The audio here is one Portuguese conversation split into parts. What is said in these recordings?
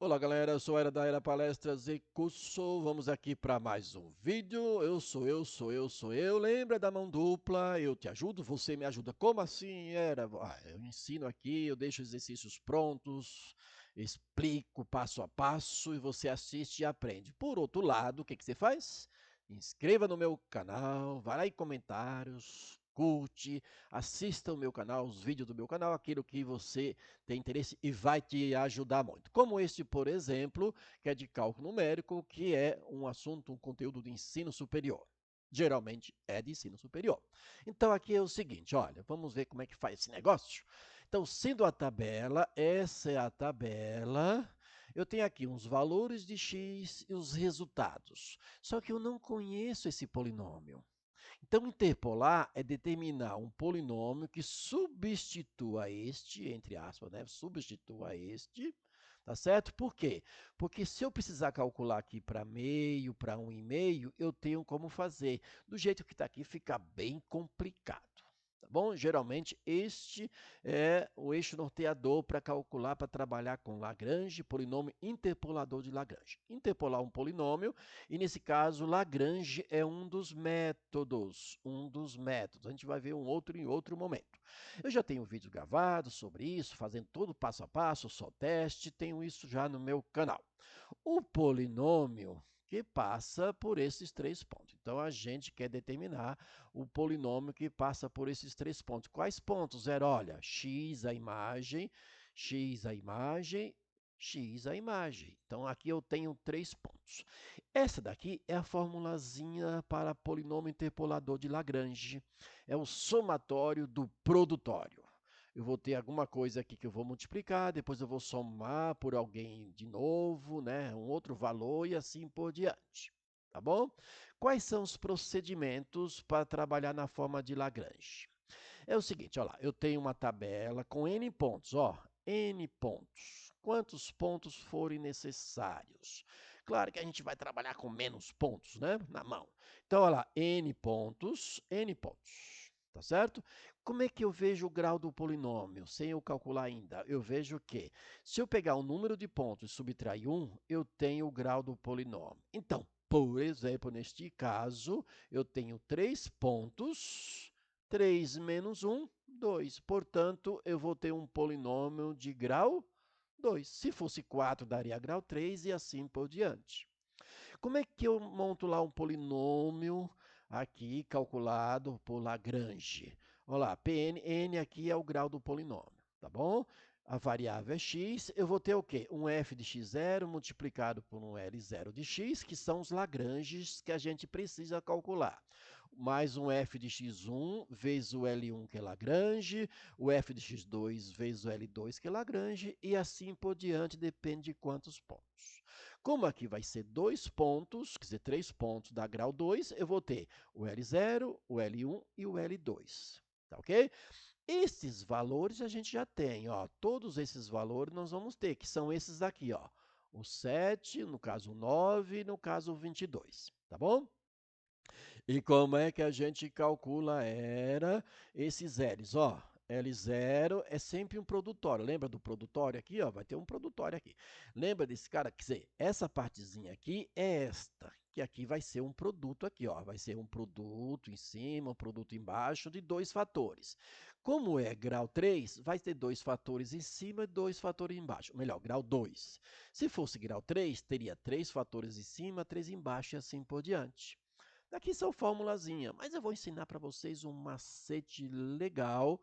Olá galera, eu sou a Era da Era Palestras e Curso. Vamos aqui para mais um vídeo. Eu sou eu. Lembra da mão dupla? Eu te ajudo, você me ajuda. Como assim, Era? Eu ensino aqui, eu deixo exercícios prontos, explico passo a passo e você assiste e aprende. Por outro lado, o que que você faz? Inscreva no meu canal, vai lá em comentários, curte, assista o meu canal, os vídeos do meu canal, aquilo que você tem interesse e vai te ajudar muito. Como este, por exemplo, que é de cálculo numérico, que é um assunto, um conteúdo de ensino superior. Geralmente é de ensino superior. Então aqui é o seguinte, olha, vamos ver como é que faz esse negócio. Então, sendo a tabela, essa é a tabela. Eu tenho aqui uns valores de x e os resultados. Só que eu não conheço esse polinômio. Então, interpolar é determinar um polinômio que substitua este, entre aspas, né? Substitua este, tá certo? Por quê? Porque se eu precisar calcular aqui para meio, para 1,5, eu tenho como fazer. Do jeito que está aqui, fica bem complicado. Tá bom? Geralmente, este é o eixo norteador para calcular, para trabalhar com Lagrange, polinômio interpolador de Lagrange. Interpolar um polinômio, e nesse caso, Lagrange é um dos métodos. A gente vai ver um outro em outro momento. Eu já tenho vídeo gravado sobre isso, fazendo todo passo a passo, só teste, tenho isso já no meu canal. O polinômio que passa por esses três pontos. Então, a gente quer determinar o polinômio que passa por esses três pontos. Quais pontos? Olha, x a imagem, x a imagem, x a imagem. Então, aqui eu tenho três pontos. Essa daqui é a formulazinha para polinômio interpolador de Lagrange. É o somatório do produtório. Eu vou ter alguma coisa aqui que eu vou multiplicar, depois eu vou somar por alguém de novo, né, um outro valor e assim por diante. Tá bom? Quais são os procedimentos para trabalhar na forma de Lagrange? É o seguinte, olha lá, eu tenho uma tabela com n pontos, ó, n pontos. Quantos pontos forem necessários? Claro que a gente vai trabalhar com menos pontos, né, na mão. Então, olha lá, n pontos, tá certo? Como é que eu vejo o grau do polinômio, sem eu calcular ainda? Eu vejo que, se eu pegar o número de pontos e subtrair 1, eu tenho o grau do polinômio. Então, por exemplo, neste caso, eu tenho 3 pontos, 3 menos 1, 2. Portanto, eu vou ter um polinômio de grau 2. Se fosse 4, daria grau 3 e assim por diante. Como é que eu monto lá um polinômio aqui calculado por Lagrange? Olha lá, Pn, n aqui é o grau do polinômio, tá bom? A variável é x, eu vou ter o quê? Um f de x0 multiplicado por um L0 de x, que são os Lagranges que a gente precisa calcular. Mais um f de x1 vezes o L1, que é Lagrange, o f de x2 vezes o L2, que é Lagrange, e assim por diante, depende de quantos pontos. Como aqui vai ser 2 pontos, quer dizer, 3 pontos da grau 2, eu vou ter o L0, o L1 e o L2. Tá ok? Esses valores a gente já tem, ó. Todos esses valores nós vamos ter, que são esses aqui, ó. O 7, no caso o 9, no caso o 22. Tá bom? E como é que a gente calcula esses L's? Ó, L0 é sempre um produtório. Lembra do produtório aqui? Ó, vai ter um produtório aqui. Lembra desse cara? Quer dizer, essa partezinha aqui é esta, que aqui vai ser um produto aqui, ó. Vai ser um produto em cima, um produto embaixo de dois fatores. Como é grau 3, vai ter dois fatores em cima e dois fatores embaixo. Melhor, grau 2. Se fosse grau 3, teria três fatores em cima, três embaixo e assim por diante. Daqui são formulazinha, mas eu vou ensinar para vocês um macete legal,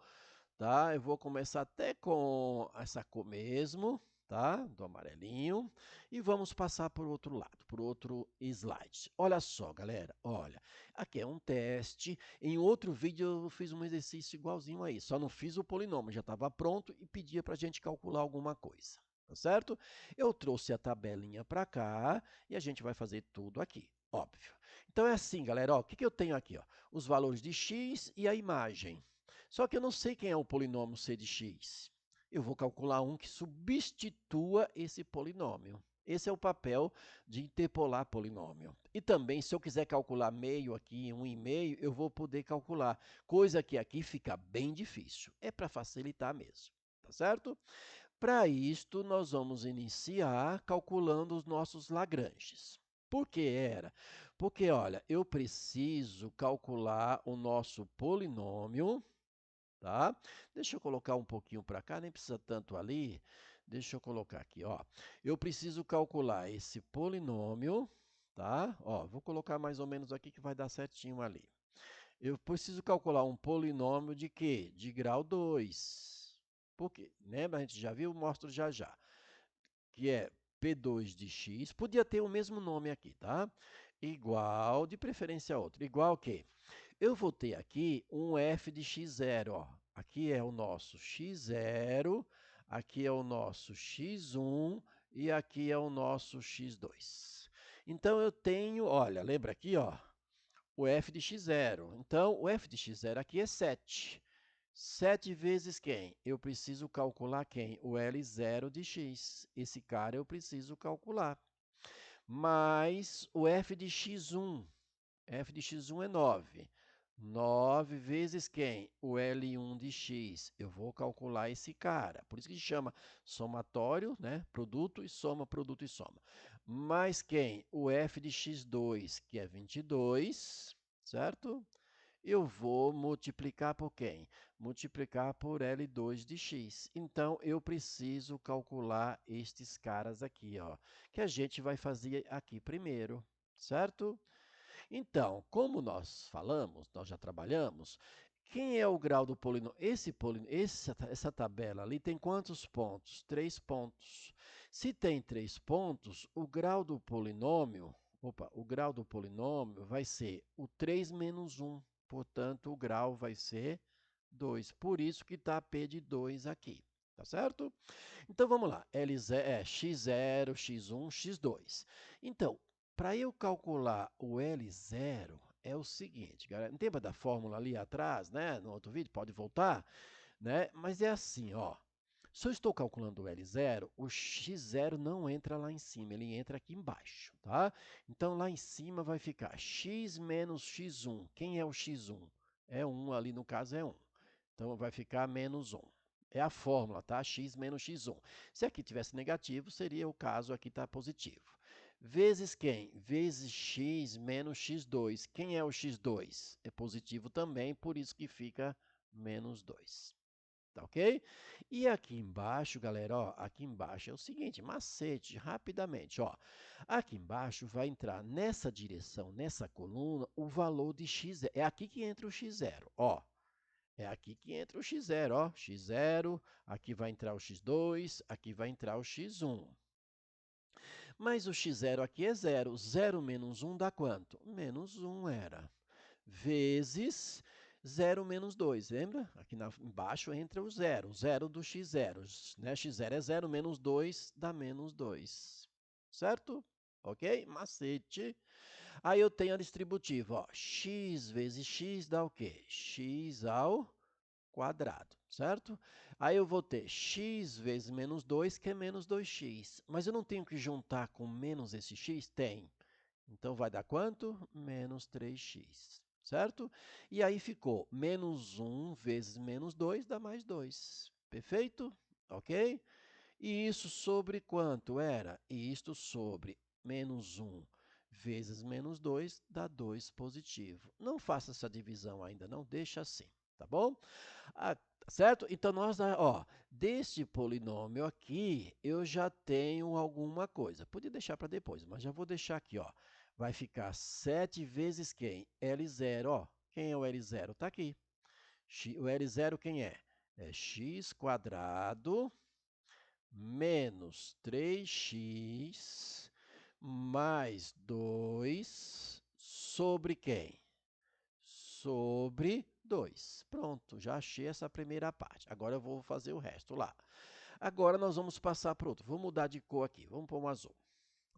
tá? Eu vou começar até com essa cor mesmo, tá? Do amarelinho. E vamos passar por outro lado, por outro slide. Olha só, galera, olha. Aqui é um teste. Em outro vídeo eu fiz um exercício igualzinho aí, só não fiz o polinômio, já estava pronto e pedia para a gente calcular alguma coisa, tá certo? Eu trouxe a tabelinha para cá e a gente vai fazer tudo aqui, óbvio. Então é assim, galera, ó, o que, que eu tenho aqui? Ó? Os valores de x e a imagem. Só que eu não sei quem é o polinômio c de x. Eu vou calcular um que substitua esse polinômio. Esse é o papel de interpolar polinômio. E também, se eu quiser calcular meio aqui, 1,5, eu vou poder calcular. Coisa que aqui fica bem difícil. É para facilitar mesmo, tá certo? Para isto, nós vamos iniciar calculando os nossos Lagranges. Por que era? Porque, olha, eu preciso calcular o nosso polinômio, tá? Deixa eu colocar um pouquinho para cá, nem precisa tanto ali. Deixa eu colocar aqui, ó. Eu preciso calcular esse polinômio, tá? Ó, vou colocar mais ou menos aqui que vai dar certinho ali. Eu preciso calcular um polinômio de quê? De grau 2. Por quê? Lembra? A gente já viu? Mostro já já. Que é P2 de x. Podia ter o mesmo nome aqui, tá? Igual, de preferência outro. Igual que eu vou ter aqui um f de x0. Ó. Aqui é o nosso x0, aqui é o nosso x1 e aqui é o nosso x2. Então, eu tenho, olha, lembra aqui, ó, o f de x0. Então, o f de x0 aqui é 7. 7 vezes quem? Eu preciso calcular quem? O L0 de x. Esse cara eu preciso calcular. Mais o f de x1. F de x1 é 9. 9 vezes quem? O L1 de x. Eu vou calcular esse cara. Por isso que se chama somatório, né? Produto e soma, produto e soma. Mais quem? O f de x2, que é 22, certo? Eu vou multiplicar por quem? Multiplicar por L2 de x. Então, eu preciso calcular estes caras aqui, ó, que a gente vai fazer aqui primeiro, certo? Então, como nós falamos, nós já trabalhamos, quem é o grau do polinômio? Essa tabela ali tem quantos pontos? 3 pontos. Se tem 3 pontos, o grau do polinômio, o grau do polinômio vai ser o 3 menos 1. Portanto, o grau vai ser 2. Por isso que está P de 2 aqui. Tá certo? Então, vamos lá. X0, X1, X2. Então, para eu calcular o L0, é o seguinte, galera. Lembra da fórmula ali atrás, né? No outro vídeo, pode voltar, né? Mas é assim, ó. Se eu estou calculando o L0, o x0 não entra lá em cima, ele entra aqui embaixo, tá? Então, lá em cima vai ficar x menos x1. Quem é o x1? É 1, ali no caso é 1. Então, vai ficar menos 1. É a fórmula, tá? X menos x1. Se aqui tivesse negativo, seria o caso aqui tá positivo. Vezes quem? Vezes x menos x2. Quem é o x2? É positivo também, por isso que fica menos 2. Tá ok? E aqui embaixo, galera, ó, aqui embaixo é o seguinte, macete, rapidamente, ó. Aqui embaixo vai entrar nessa direção, nessa coluna, o valor de x. É aqui que entra o x0, ó. É aqui que entra o x0, ó. x0, aqui vai entrar o x2, aqui vai entrar o x1. Mas o x0 aqui é 0. 0 menos 1 dá quanto? Menos 1 era. Vezes 0 menos 2. Lembra? Aqui embaixo entra o 0. O 0 do x0. Né? x0 é 0 menos 2 dá menos 2. Certo? Ok? Macete. Aí eu tenho a distributiva. Ó. X vezes x dá o quê? X ao quadrado, certo? Aí eu vou ter x vezes menos 2, que é menos 2x. Mas eu não tenho que juntar com menos esse x? Tem. Então, vai dar quanto? Menos 3x, certo? E aí ficou menos 1 vezes menos 2 dá mais 2. Perfeito? Ok? E isso sobre quanto era? E isto sobre menos 1 vezes menos 2 dá 2 positivo. Não faça essa divisão ainda, não. Deixa assim, tá bom? Ah, certo? Então, ó, deste polinômio aqui, eu já tenho alguma coisa. Podia deixar para depois, mas já vou deixar aqui, ó. Vai ficar 7 vezes quem? L0, ó. Quem é o L0? Está aqui. O L0 quem é? É x quadrado menos 3x mais 2 sobre quem? Sobre 2. Pronto, já achei essa primeira parte. Agora eu vou fazer o resto lá. Agora nós vamos passar para outro. Vou mudar de cor aqui. Vamos pôr um azul.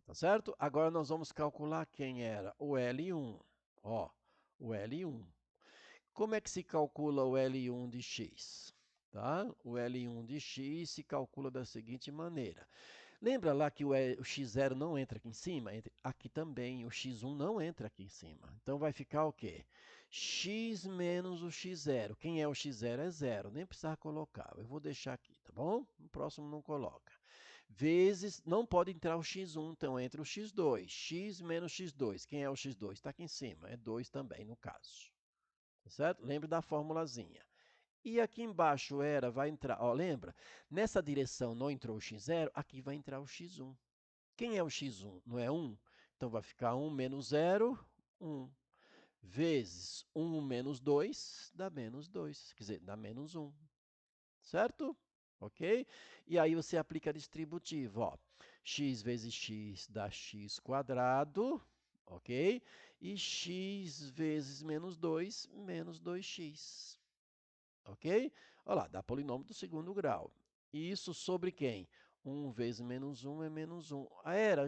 Tá certo? Agora nós vamos calcular quem era o L1. Ó, o L1. Como é que se calcula o L1 de x? Tá? O L1 de x se calcula da seguinte maneira. Lembra lá que o x0 não entra aqui em cima? Aqui também o x1 não entra aqui em cima. Então, vai ficar o quê? x menos o x0. Quem é o x0? É 0, nem precisar colocar. Eu vou deixar aqui, tá bom? No próximo não coloca. Vezes, não pode entrar o x1, então entra o x2. X menos x2. Quem é o x2? Está aqui em cima, é 2 também, no caso. Tá certo? Lembre da formulazinha. E aqui embaixo vai entrar, ó, lembra? Nessa direção não entrou o x0, aqui vai entrar o x1. Quem é o x1? Não é 1? Então vai ficar 1 menos 0, 1. Vezes 1 menos 2 dá menos 2, quer dizer, dá menos 1. Certo? Ok? E aí você aplica a distributiva, ó. X vezes x dá x quadrado, ok? E x vezes menos 2, menos 2x. Ok? Olha lá, dá polinômio do segundo grau. E isso sobre quem? 1 vezes menos 1 é menos 1.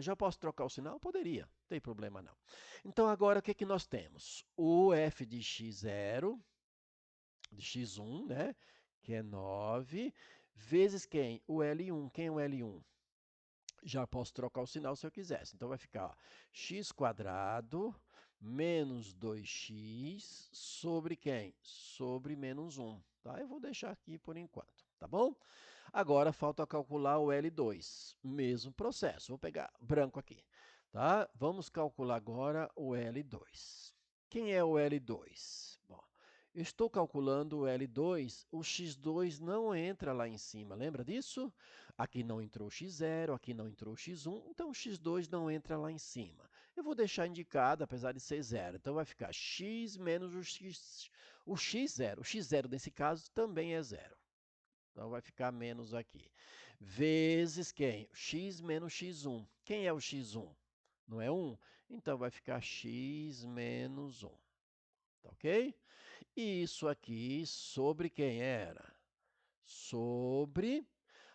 Já posso trocar o sinal? Poderia, não tem problema não. Então, agora, o que nós temos? O f de x0, de x1, né? Que é 9, vezes quem? O L1. Quem é o L1? Já posso trocar o sinal se eu quisesse. Então, vai ficar ó, x quadrado menos 2x sobre quem? Sobre menos 1. Tá? Eu vou deixar aqui por enquanto, tá bom? Agora, falta calcular o L2. Mesmo processo. Vou pegar branco aqui. Tá? Vamos calcular agora o L2. Quem é o L2? Bom, eu estou calculando o L2, o x2 não entra lá em cima, lembra disso? Aqui não entrou o x0, aqui não entrou o x1, então o x2 não entra lá em cima. Eu vou deixar indicado, apesar de ser 0. Então, vai ficar x menos o x0. O x0, nesse caso, também é 0. Então, vai ficar menos aqui. Vezes quem? X menos x1. Quem é o x1? Não é 1? Então, vai ficar x menos 1. Tá ok? E isso aqui sobre quem era? Sobre...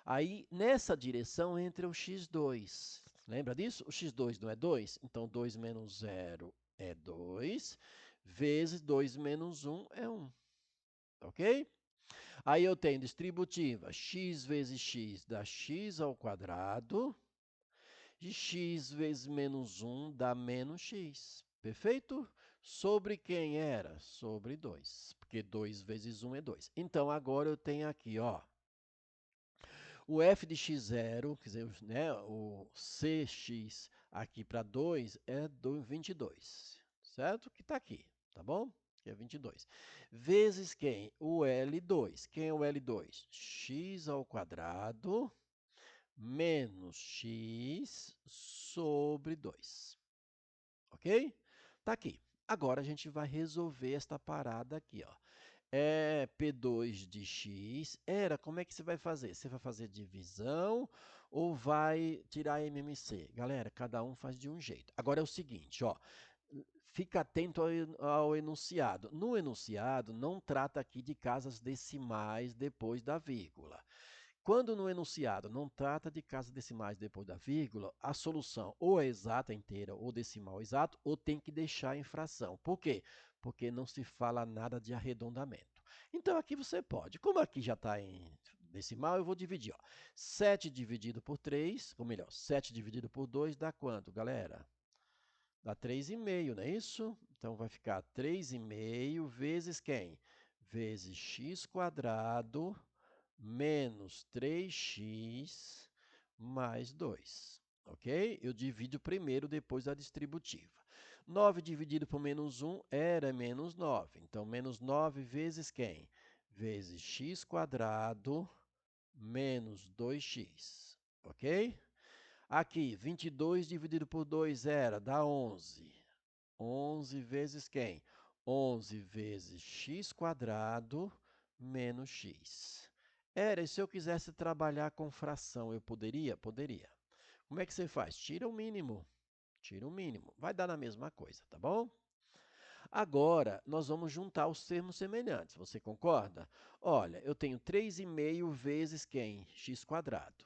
Aí, nessa direção, entra o x2. Lembra disso? O x2 não é 2? Então, 2 menos 0 é 2, vezes 2 menos 1 é 1. Ok? Aí eu tenho distributiva, x vezes x dá x ao quadrado, e x vezes menos 1 dá menos x. Perfeito? Sobre quem era? Sobre 2, porque 2 vezes 1 é 2. Então, agora eu tenho aqui, ó, o f de x0, quer dizer, né, o cx aqui para 2 é 22, certo? Que está aqui, tá bom? Que é 22. Vezes quem? O L2. Quem é o L2? X ao quadrado menos x sobre 2. Ok? Tá aqui. Agora a gente vai resolver esta parada aqui, ó. É P2 de x. Como é que você vai fazer? Você vai fazer divisão ou vai tirar MMC? Galera, cada um faz de um jeito. Agora é o seguinte, ó. Fica atento ao enunciado. No enunciado, não trata aqui de casas decimais depois da vírgula. Quando no enunciado não trata de casas decimais depois da vírgula, a solução ou é exata inteira ou decimal exato, ou tem que deixar em fração. Por quê? Porque não se fala nada de arredondamento. Então, aqui você pode. Como aqui já está em decimal, eu vou dividir. Ó. 7 dividido por 3, ou melhor, 7 dividido por 2 dá quanto, galera? Dá 3,5, não é isso? Então, vai ficar 3,5 vezes quem? Vezes x quadrado menos 3x mais 2. Ok? Eu divido primeiro, depois a distributiva. 9 dividido por menos 1 era menos 9. Então, menos 9 vezes quem? Vezes x quadrado menos 2x. Ok? Aqui, 22 dividido por 2 dá 11. 11 vezes quem? 11 vezes x quadrado menos x. E se eu quisesse trabalhar com fração, eu poderia? Poderia. Como é que você faz? Tira o mínimo. Tira o mínimo. Vai dar na mesma coisa, tá bom? Agora, nós vamos juntar os termos semelhantes. Você concorda? Olha, eu tenho 3,5 vezes quem? X quadrado.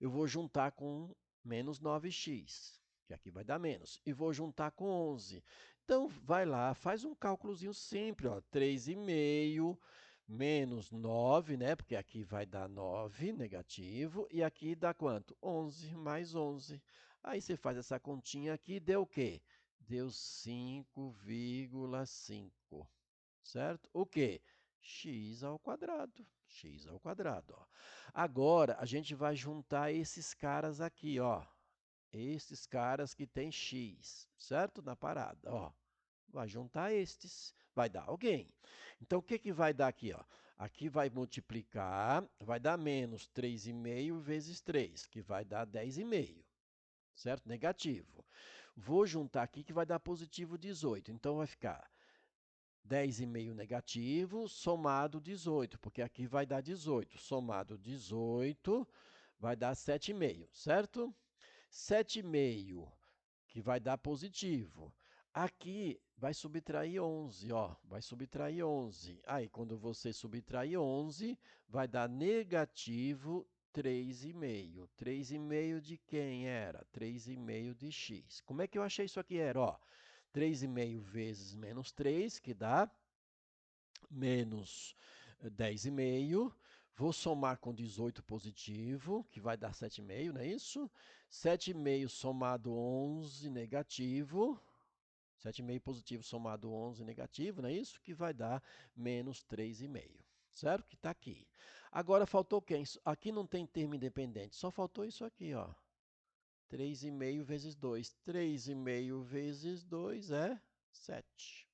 Eu vou juntar com menos 9x, que aqui vai dar menos. E vou juntar com 11. Então, vai lá, faz um cálculozinho simples. Ó, 3,5 menos 9, né? Porque aqui vai dar 9, negativo. E aqui dá quanto? 11 mais 11. Aí você faz essa continha aqui, deu o quê? Deu 5,5. certo? O quê? X ao quadrado. X ao quadrado, ó. Agora, a gente vai juntar esses caras aqui, ó. Esses caras que tem x, certo? Na parada, ó. Vai juntar estes, vai dar alguém. Então, o que que vai dar aqui, ó? Aqui vai multiplicar, vai dar menos 3,5 vezes 3, que vai dar 10,5, certo? Negativo. Vou juntar aqui que vai dar positivo 18. Então, vai ficar 10,5 negativo, somado 18, porque aqui vai dar 18. Somado 18 vai dar 7,5, certo? 7,5, que vai dar positivo. Aqui vai subtrair 11, ó, vai subtrair 11. Aí, quando você subtrair 11, vai dar negativo 3,5. 3,5 de quem era? 3,5 de x. Como é que eu achei isso aqui? Era, ó, 3,5 vezes menos 3, que dá menos 10,5. Vou somar com 18 positivo, que vai dar 7,5, não é isso? 7,5 somado 11 negativo. 7,5 positivo somado 11 negativo, não é isso? Que vai dar menos 3,5, certo? Que está aqui. Agora faltou quem? Aqui não tem termo independente, só faltou isso aqui, ó. 3,5 vezes 2. 3,5 vezes 2 é 7,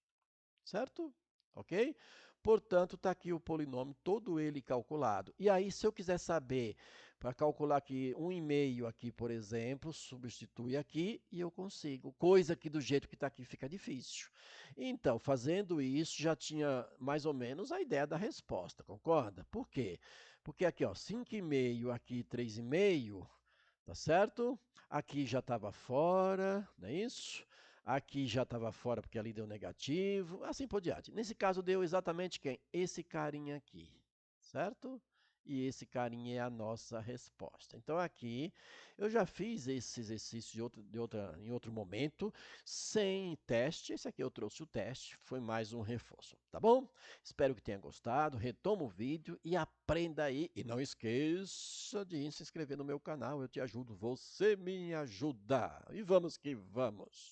certo? Ok? Portanto, está aqui o polinômio, todo ele calculado. E aí, se eu quiser saber, para calcular aqui 1,5 aqui, por exemplo, substitui aqui e eu consigo. Coisa que do jeito que está aqui fica difícil. Então, fazendo isso, já tinha mais ou menos a ideia da resposta, concorda? Por quê? Porque aqui, ó, 5,5, aqui 3,5, tá certo? Aqui já estava fora, não é isso? Aqui já estava fora porque ali deu negativo, assim por diante. Nesse caso deu exatamente quem? Esse carinha aqui, certo? E esse carinha é a nossa resposta. Então aqui eu já fiz esse exercício em outro momento, sem teste. Esse aqui eu trouxe o teste, foi mais um reforço, tá bom? Espero que tenha gostado, retoma o vídeo e aprenda aí. E não esqueça de se inscrever no meu canal, eu te ajudo, você me ajuda. E vamos que vamos!